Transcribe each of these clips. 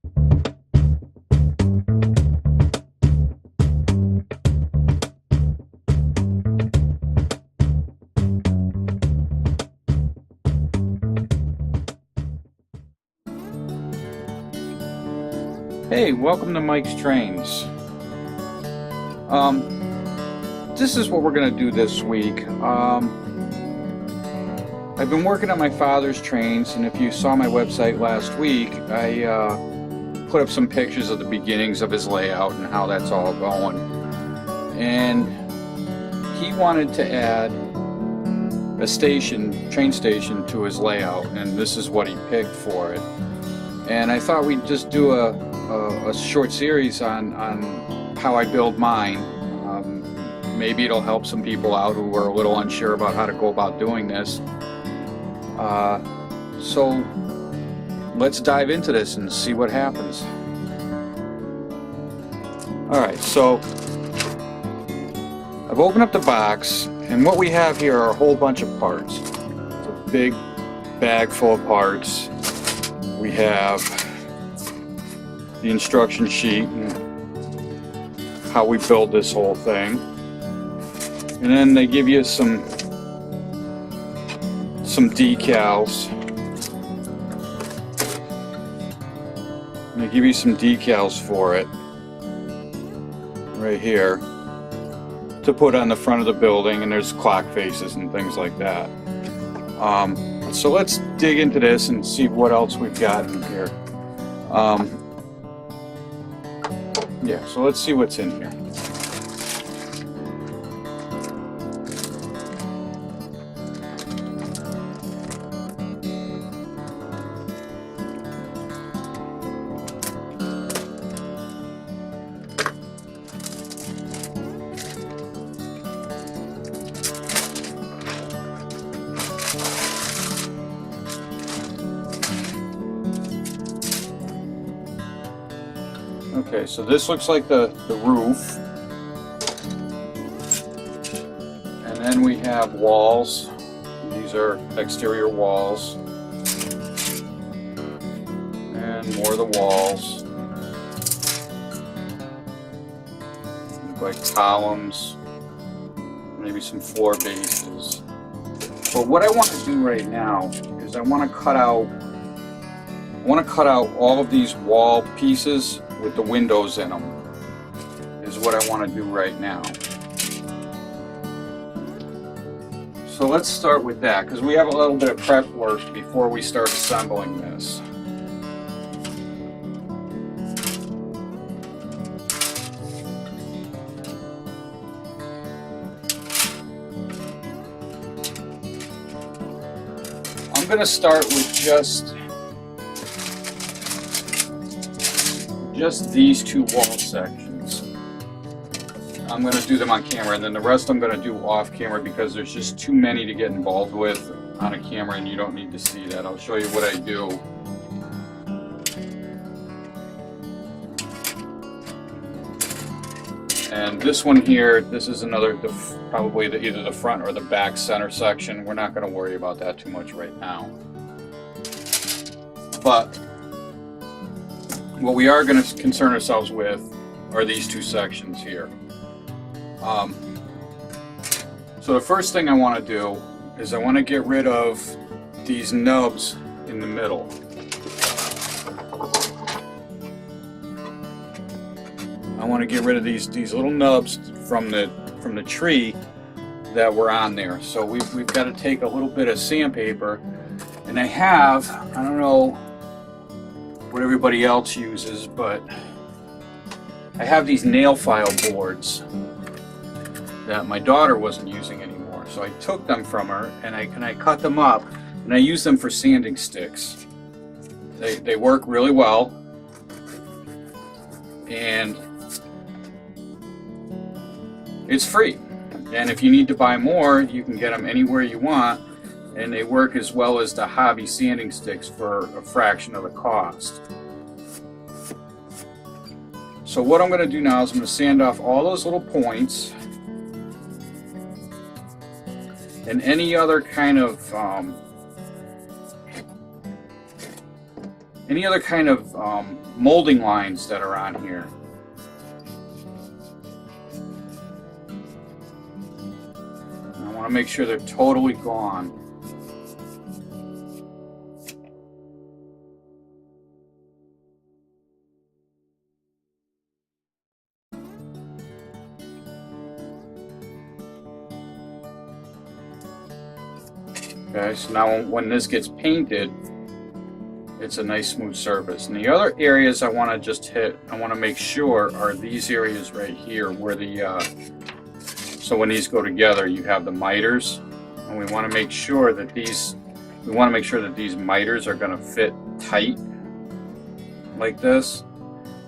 Hey, welcome to Mike's Trains. This is what we're going to do this week. I've been working on my father's trains, and if you saw my website last week, I put up some pictures of the beginnings of his layout and how that's all going. And he wanted to add a train station to his layout, and this is what he picked for it. And I thought we'd just do a short series on how I build mine. Maybe it'll help some people out who are a little unsure about how to go about doing this. So let's dive into this and see what happens. Alright, so I've opened up the box, and what we have here are a whole bunch of parts. It's a big bag full of parts. We have the instruction sheet and how we build this whole thing, and then they give you some decals. And they give you some decals for it right here to put on the front of the building, and there's clock faces and things like that. So let's dig into this and see what else we've got in here. Yeah, so let's see what's in here. Okay, so this looks like the roof, and then we have walls. These are exterior walls, and more of the walls. Look like columns, maybe some floor bases. But what I want to do right now is I want to cut out all of these wall pieces with the windows in them, is what I want to do right now. So let's start with that, because we have a little bit of prep work before we start assembling this. I'm going to start with just these two wall sections. I'm going to do them on camera, and then the rest I'm going to do off camera because there's just too many to get involved with on a camera, and you don't need to see that. I'll show you what I do. And this one here, this is another, probably either the front or the back center section. We're not going to worry about that too much right now. But what we are going to concern ourselves with are these two sections here. So the first thing I want to do is I want to get rid of these nubs in the middle. I want to get rid of these little nubs from the tree that were on there. So we've got to take a little bit of sandpaper, and I don't know what everybody else uses, but I have these nail file boards that my daughter wasn't using anymore. So I took them from her, and I cut them up, and I use them for sanding sticks. They work really well, and it's free. And if you need to buy more, you can get them anywhere you want, and they work as well as the hobby sanding sticks for a fraction of the cost. So what I'm going to do now is I'm going to sand off all those little points and any other kind of any other kind of molding lines that are on here. And I want to make sure they're totally gone. Okay, so now when this gets painted, it's a nice smooth surface. And the other areas I want to just hit, I want to make sure are these areas right here where the, so when these go together, you have the miters, and we want to make sure that these miters are going to fit tight like this.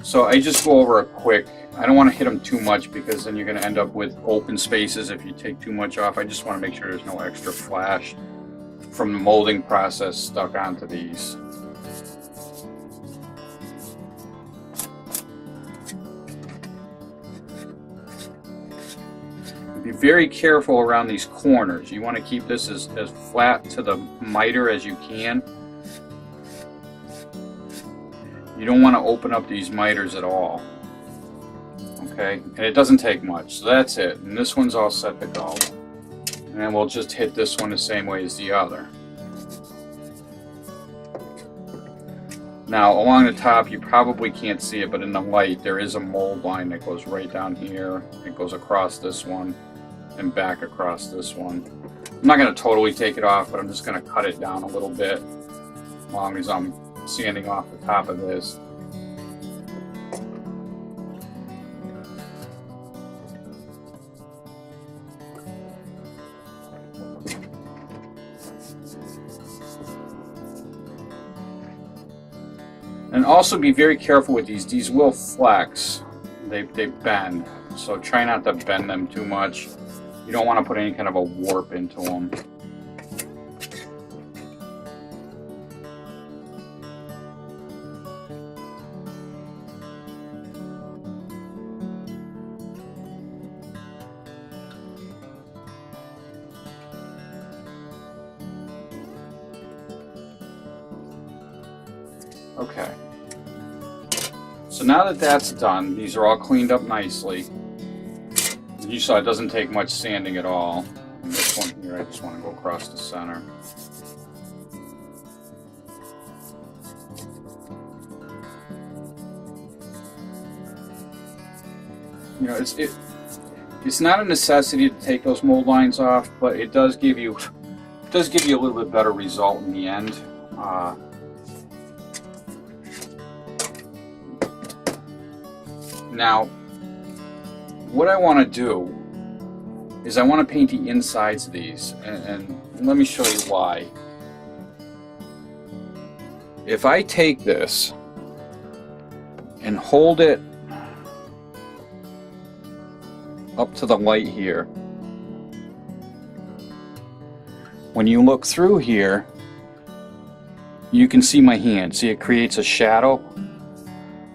So I just go over a quick, I don't want to hit them too much because then you're going to end up with open spaces if you take too much off. I just want to make sure there's no extra flash from the molding process stuck onto these. Be very careful around these corners. You want to keep this as flat to the miter as you can. You don't want to open up these miters at all. Okay, and it doesn't take much, so that's it. And this one's all set to go. And then we'll just hit this one the same way as the other. Now along the top, you probably can't see it, but in the light there is a mold line that goes right down here. It goes across this one and back across this one. I'm not going to totally take it off, but I'm just going to cut it down a little bit as long as I'm sanding off the top of this. And also be very careful with these. These will flex. They bend. So try not to bend them too much. You don't want to put any kind of a warp into them. Okay. So now that that's done, these are all cleaned up nicely. You saw it doesn't take much sanding at all. And this one here, I just want to go across the center. You know, it's not a necessity to take those mold lines off, but it does give you a little bit better result in the end. Now, what I want to do is I want to paint the insides of these, and let me show you why. If I take this and hold it up to the light here, when you look through here, you can see my hand. See, it creates a shadow.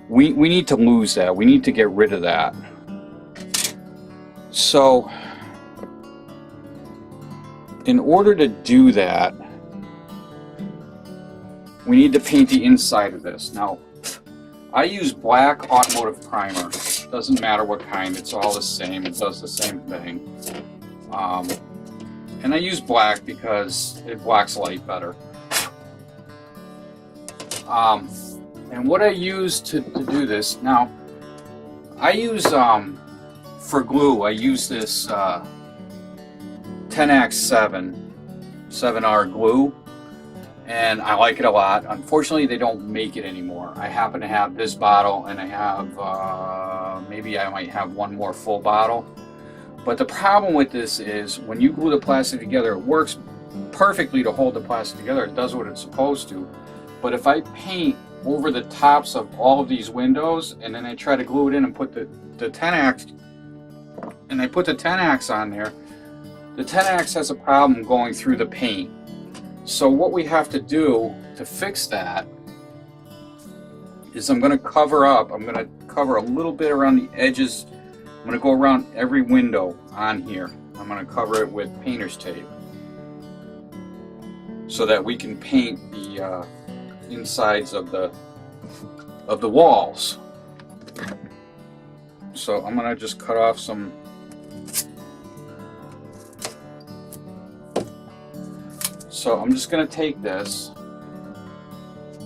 We need to lose that. We need to get rid of that. So, in order to do that, we need to paint the inside of this. Now, I use black automotive primer. Doesn't matter what kind, it's all the same. It does the same thing. And I use black because it blocks light better. And what I use to do this, now, I use, for glue, I use this 10X7 7R glue, and I like it a lot. Unfortunately, they don't make it anymore. I happen to have this bottle, and I have, maybe I might have one more full bottle. But the problem with this is, when you glue the plastic together, it works perfectly to hold the plastic together. It does what it's supposed to. But if I paint over the tops of all of these windows, and then I try to glue it in and put the 10X, and I put the 10X on there, the 10X has a problem going through the paint. So what we have to do to fix that is I'm going to cover up, I'm going to cover a little bit around the edges. I'm going to go around every window on here. I'm going to cover it with painter's tape so that we can paint insides of the walls. So I'm gonna just cut off some. So I'm just gonna take this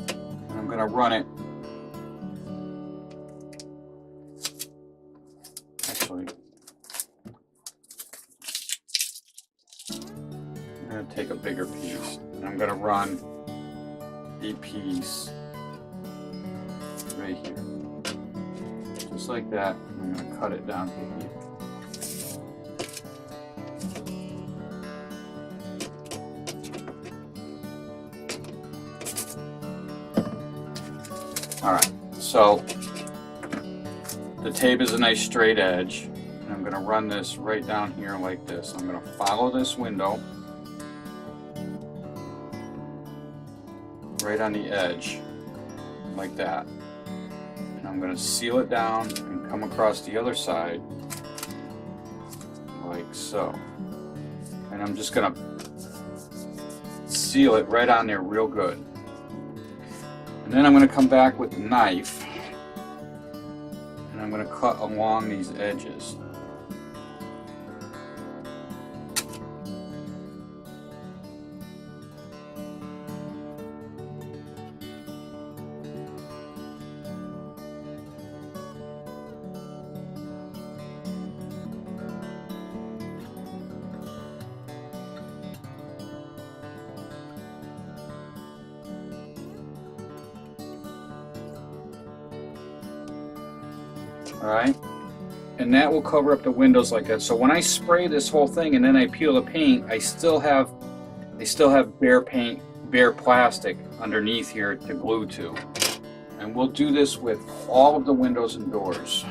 and I'm gonna run it. Actually, I'm gonna take a bigger piece and I'm gonna run a piece right here. Just like that. I'm going to cut it down to here. Alright, so the tape is a nice straight edge, and I'm going to run this right down here like this. I'm going to follow this window right on the edge like that. I'm going to seal it down and come across the other side like so. And I'm just going to seal it right on there real good. And then I'm going to come back with the knife and I'm going to cut along these edges. Alright, and that will cover up the windows like that. So when I spray this whole thing and then I peel the paint, I still have bare paint, bare plastic underneath here to glue to. And we'll do this with all of the windows and doors.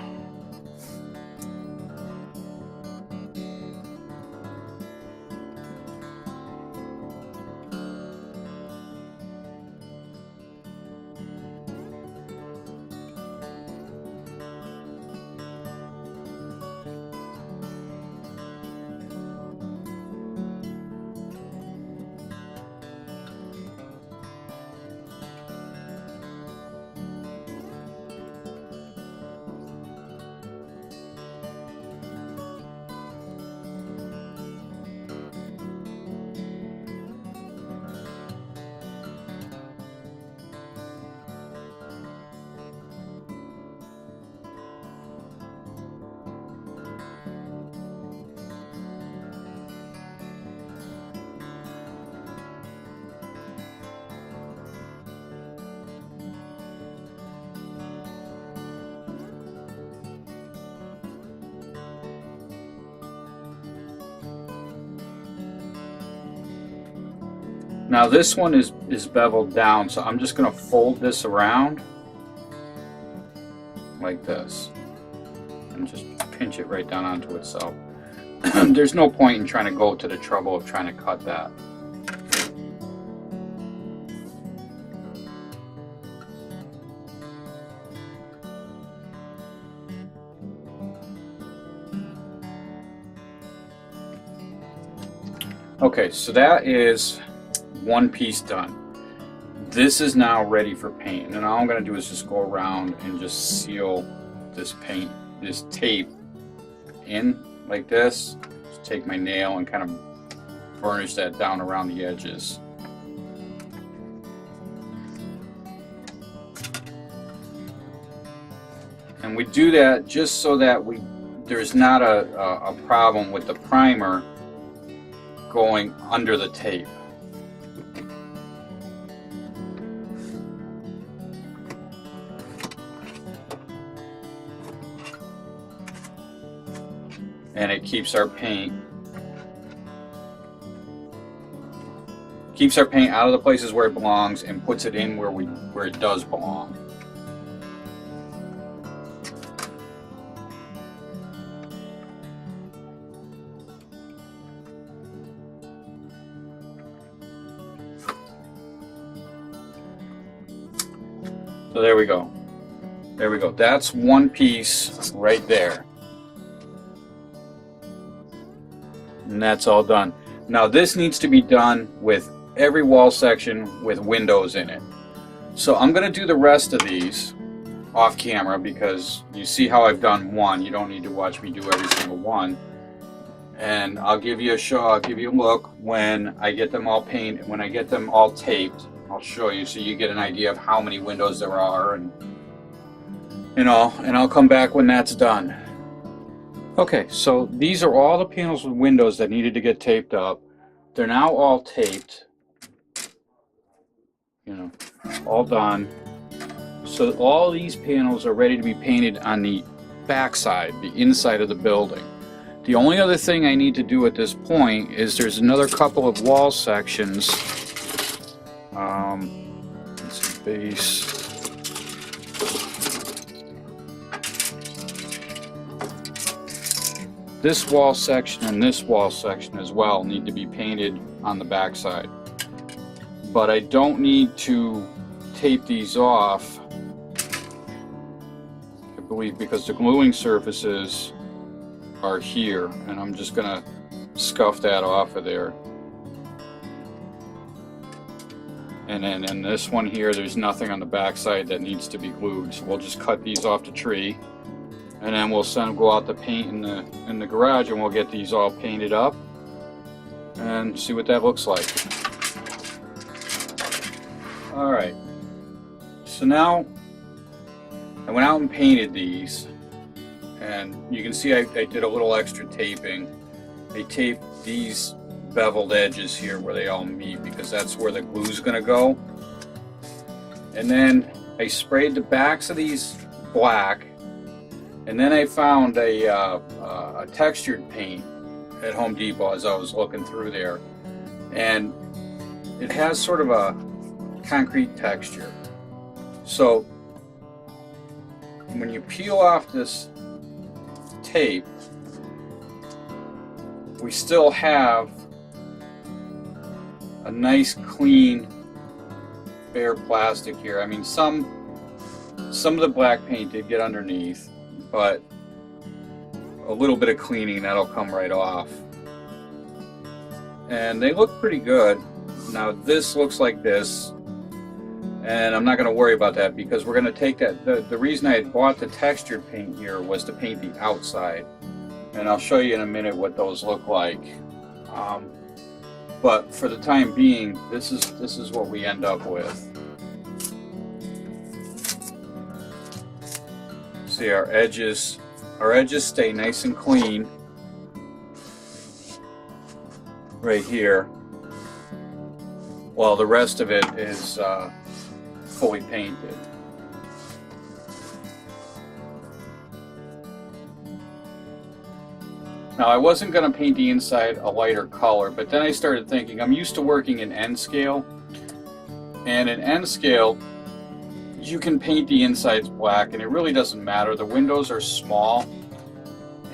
Now this one is beveled down, so I'm just going to fold this around like this and just pinch it right down onto itself. There's no point in trying to go to the trouble of trying to cut that. Okay, so that is one piece done. This is now ready for paint, and all I'm going to do is just go around and just seal this paint, this tape in like this. Just take my nail and kind of burnish that down around the edges. And we do that just so that there's not a problem with the primer going under the tape. And it keeps our paint out of the places where it belongs and puts it in where it does belong. So there we go. There we go. That's one piece right there. And that's all done. Now this needs to be done with every wall section with windows in it. So I'm going to do the rest of these off camera because you see how I've done one. You don't need to watch me do every single one. And I'll give you a show, I'll give you a look when I get them all painted, when I get them all taped. I'll show you so you get an idea of how many windows there are and I'll come back when that's done. Okay, so these are all the panels with windows that needed to get taped up. They're now all taped, you know, all done. So all these panels are ready to be painted on the back side, the inside of the building. The only other thing I need to do at this point is there's another couple of wall sections. Let's see, base. This wall section and this wall section as well need to be painted on the back side. But I don't need to tape these off, I believe, because the gluing surfaces are here, and I'm just gonna scuff that off of there. And then in this one here, there's nothing on the back side that needs to be glued, so we'll just cut these off the tree, and then we'll go out to paint in the garage, and we'll get these all painted up and see what that looks like. All right, so now I went out and painted these. And you can see I did a little extra taping. I taped these beveled edges here where they all meet because that's where the glue's gonna go. And then I sprayed the backs of these black. And then I found a textured paint at Home Depot as I was looking through there. And it has sort of a concrete texture. So when you peel off this tape, we still have a nice clean bare plastic here. I mean, some of the black paint did get underneath, but a little bit of cleaning, that'll come right off. And they look pretty good. Now this looks like this, and I'm not going to worry about that because we're going to take that. The reason I had bought the textured paint here was to paint the outside, and I'll show you in a minute what those look like. But for the time being, this is what we end up with. See, our edges stay nice and clean right here, while the rest of it is fully painted. Now, I wasn't going to paint the inside a lighter color, but then I started thinking, I'm used to working in N scale, and in N scale you can paint the insides black and it really doesn't matter. The windows are small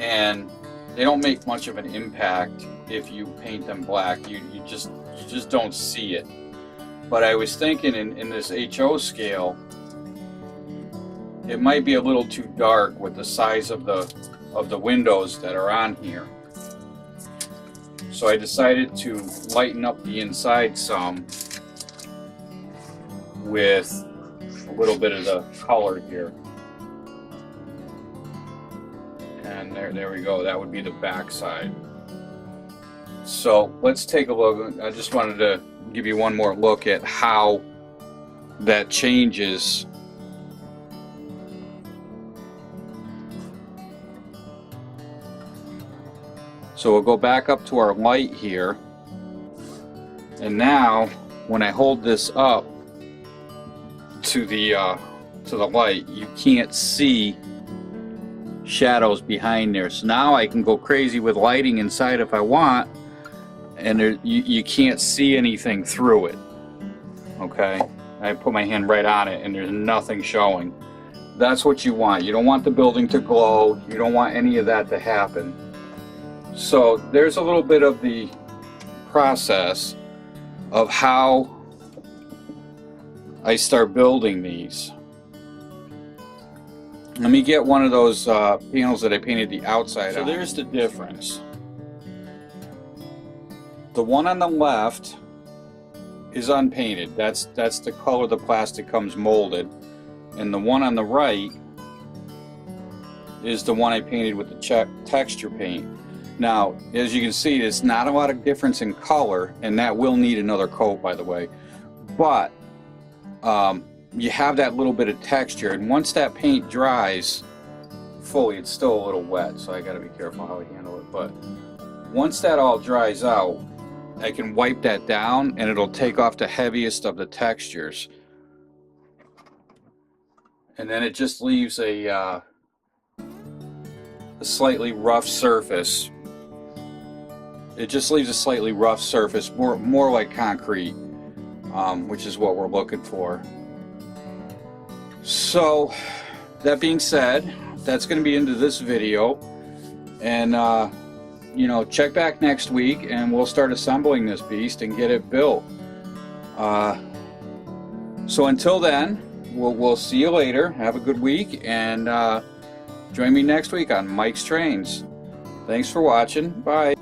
and they don't make much of an impact if you paint them black. You just don't see it. But I was thinking in this HO scale, it might be a little too dark with the size of the windows that are on here. So I decided to lighten up the inside some with a little bit of the color here. And there we go, that would be the back side. So let's take a look. I just wanted to give you one more look at how that changes. So we'll go back up to our light here, and now when I hold this up to the light, you can't see shadows behind there. So now I can go crazy with lighting inside if I want, and you can't see anything through it. Okay, I put my hand right on it and there's nothing showing. That's what you want. You don't want the building to glow. You don't want any of that to happen. So there's a little bit of the process of how I start building these. Let me get one of those panels that I painted the outside on. So there's the difference. The one on the left is unpainted. That's the color the plastic comes molded, and the one on the right is the one I painted with the texture paint. Now, as you can see, there's not a lot of difference in color, and that will need another coat, by the way. But you have that little bit of texture, and once that paint dries fully, it's still a little wet, so I got to be careful how I handle it. But once that all dries out, I can wipe that down, and it'll take off the heaviest of the textures, and then it just leaves a slightly rough surface. It just leaves a slightly rough surface, more like concrete, which is what we're looking for. So that being said, that's going to be into this video, and you know, check back next week and we'll start assembling this beast and get it built. So until then, we'll see you later. Have a good week, and join me next week on Mike's Trains. Thanks for watching. Bye.